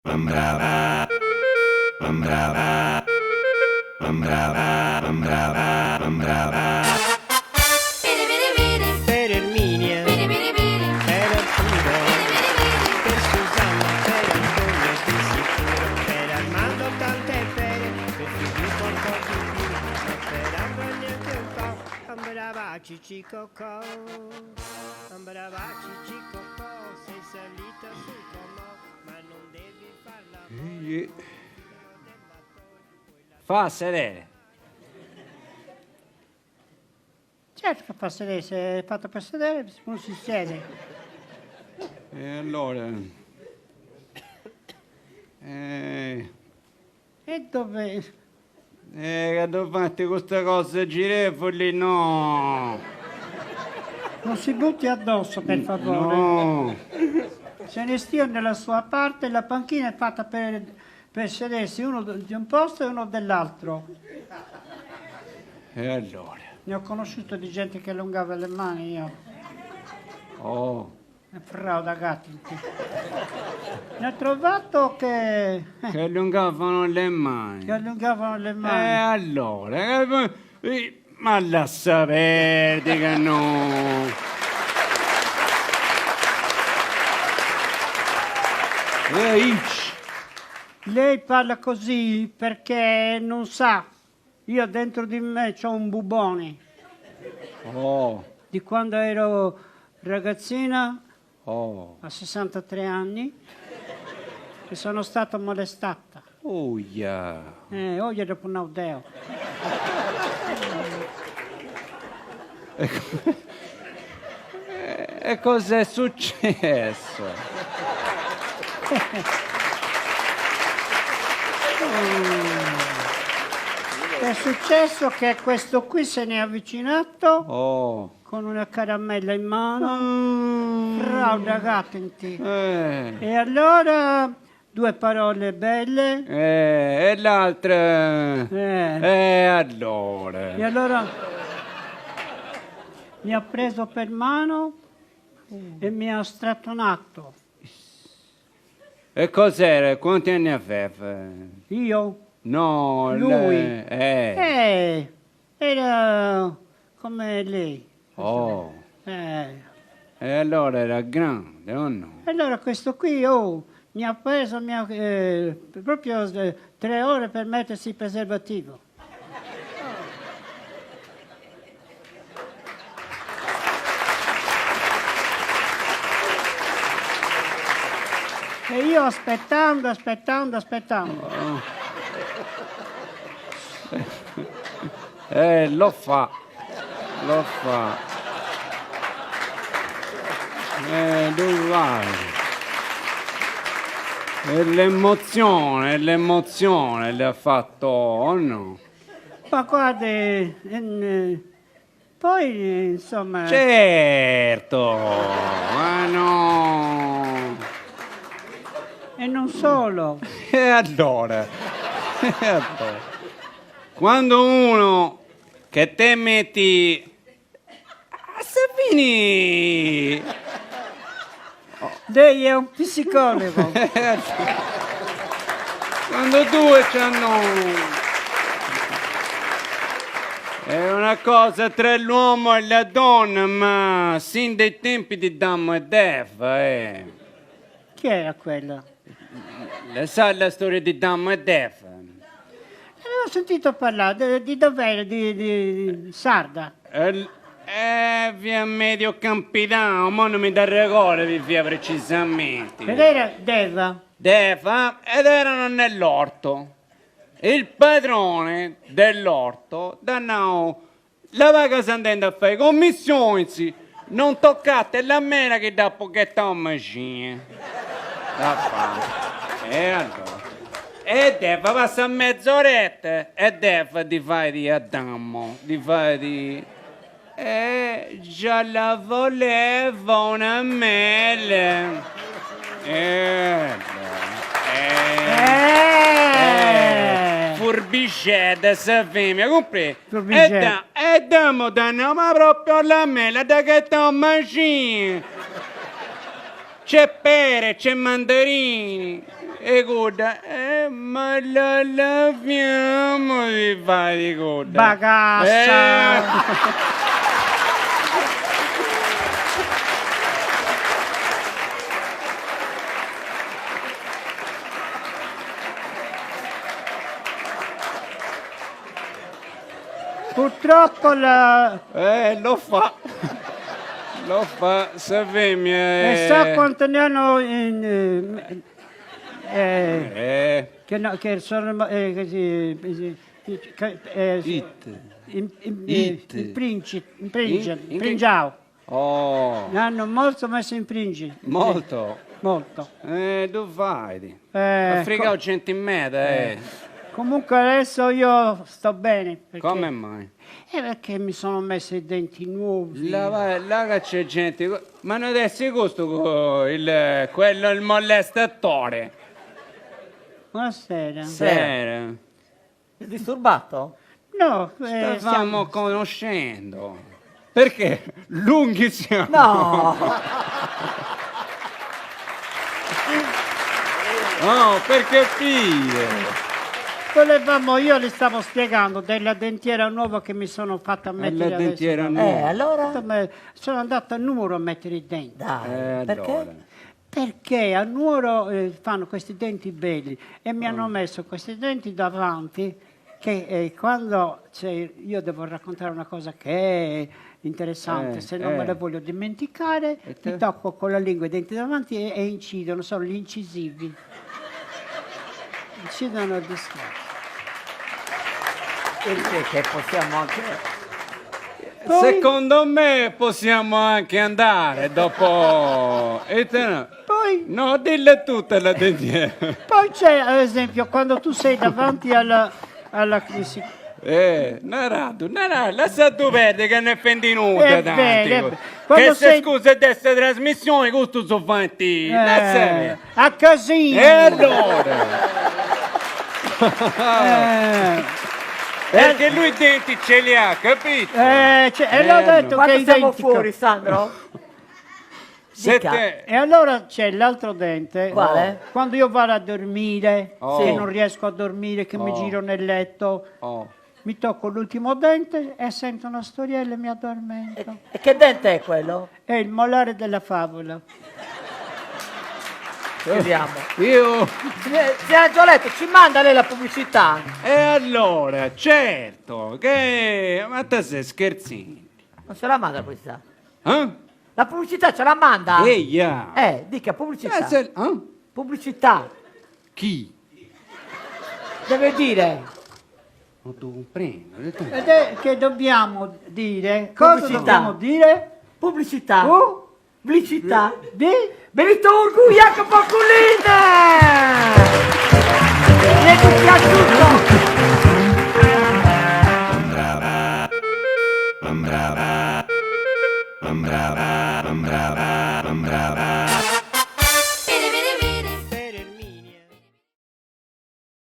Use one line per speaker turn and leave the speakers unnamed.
Ambrava, ambrava, ambrava, ambrava, ambrava.
Per Erminia, per Arturo, per Susanna, per Antonio di sicuro, per Armando tante pere, per Filippo un po' di più, sperando neanche un po'. Ambrava Cicicocò, ambrava Cicicocò, sei salita sul comò, ma non devi farla.
Fa sedere.
Certo che fa sedere, se è fatto per sedere, uno si siede.
E allora?
E dove?
Che devo fare queste cose girevoli? No!
Non si butti addosso, per favore.
No!
Se ne stia nella sua parte, la panchina è fatta per sedersi uno di un posto e uno dell'altro.
E allora?
Ne ho conosciuto di gente che allungava le mani io.
Oh!
È frauda gatti. Ne ho trovato che
Che allungavano le mani.
allungavano le
E
mani.
allora? Ma lascia perdere che no!
Lei parla così perché non sa. Io dentro di me ho un bubone.
Oh!
Di quando ero ragazzina,
Oh!
a 63 anni, che sono stata molestata.
Oh yeah!
Oggi dopo un audeo.
E cos'è successo?
È successo che questo qui se ne è avvicinato
Oh!
con una caramella in mano. Frauda gattenti. E allora, due parole belle.
E l'altra?
E
E allora?
allora mi ha preso per mano e mi ha strattonato.
E cos'era? Quanti anni aveva?
Io?
No,
Lui?
lei.
Era come lei.
Oh,
E
e allora era grande, o no?
allora questo qui mi ha preso proprio 3 ore per mettersi il preservativo. E io aspettando.
Lo fa. Dove vai? E l'emozione le ha fatto, o no?
Ma guardi, poi insomma...
Certo, ma no.
E non solo.
E allora? Quando uno che te metti a Savini
Lei è un psicologo.
quando due c'hanno è una cosa tra l'uomo e la donna, ma sin dai tempi di Adamo ed Eva,
Chi era quello?
Le sai la storia di Adamo ed Eva?
Avevo sentito parlare di dov'era, di Sarda.
Via Medio Campidano, ma non mi dà ricordo via precisamente.
Ed era Deva.
Deva, ed erano nell'orto. Il padrone dell'orto dannò la vaga andando a fare commissioni, non toccate la mela che da pochetta a macina. E allora? E Deva passa mezz'oretta e Deva ti fai di Adamo, ti fai di... già la volevo una mela. Furbicetta, sa femmina, compri?
Furbicetta.
E damo danno, ma proprio la mela da che sta macina. C'è pere, c'è mandarini. e coda, ma la fiamma di fare di coda.
Bagassa. Purtroppo
Lo fa. Lo fa, se femmina
e sa quanto ne hanno che sono in Pringiao.
Oh,
Ne hanno molto messo in Pringi.
molto.
Molto.
Tu fai. Africano centimeta,
Comunque adesso io sto bene. Perché,
Come mai?
perché mi sono messo i denti nuovi.
Là che c'è gente. Ma non adesso questo quello il molestatore.
Buonasera.
Sera.
È disturbato?
No,
Stavamo conoscendo. Perché? Lunghi siamo.
No!
No, per capire.
io le stavo spiegando della dentiera nuova che mi sono fatta mettere
La dentiera
adesso.
nuova.
Allora?
Sono andata a Nuoro a mettere i denti.
Dai, perché?
Allora.
Perché a Nuoro fanno questi denti belli e mi hanno messo questi denti davanti che quando io devo raccontare una cosa che è interessante, se non me la voglio dimenticare, mi tocco con la lingua i denti davanti e incidono, sono gli incisivi. Incidono il discorso.
Che possiamo anche...
Poi-
Secondo me possiamo anche andare dopo. E te no?
Poi,
No, dille tutte la dentiera.
poi c'è, ad esempio, quando tu sei davanti alla
Narado, lascia tu perdere che ne fai dinuta
È
tanti.
bene.
Che
Quando
se
sei-
scusa di questa trasmissione, questo sono fatti. Lascia
a casino.
E allora? Perché lui i denti ce li ha, capito?
E l'ho detto che
Quando
è
siamo
identico.
fuori, Sandro?
Se
Dica.
te-
E allora c'è l'altro dente.
Quale?
Quando io vado a dormire,
Oh.
che non riesco a dormire, che mi giro nel letto,
Oh.
mi tocco l'ultimo dente e sento una storiella e mi addormento.
E che dente è quello?
È il molare della favola.
Vediamo.
Io.
Signor Angioletto, ci manda lei la pubblicità?
E allora, certo, che. Ma te sei scherzini?
Non ce la manda la pubblicità?
Eh?
La pubblicità ce la manda?
Eia!
Dica pubblicità.
Eh?
Pubblicità.
Chi?
Deve dire.
Non ti comprendo.
Ed è che dobbiamo dire. Cosa
Pubblicità.
dobbiamo dire?
Pubblicità. Pubblicità.
Di?
Benito Urgu, Jacopo Culline! Mi è dispiaciuto!
Brava, brava, brava, brava, brava.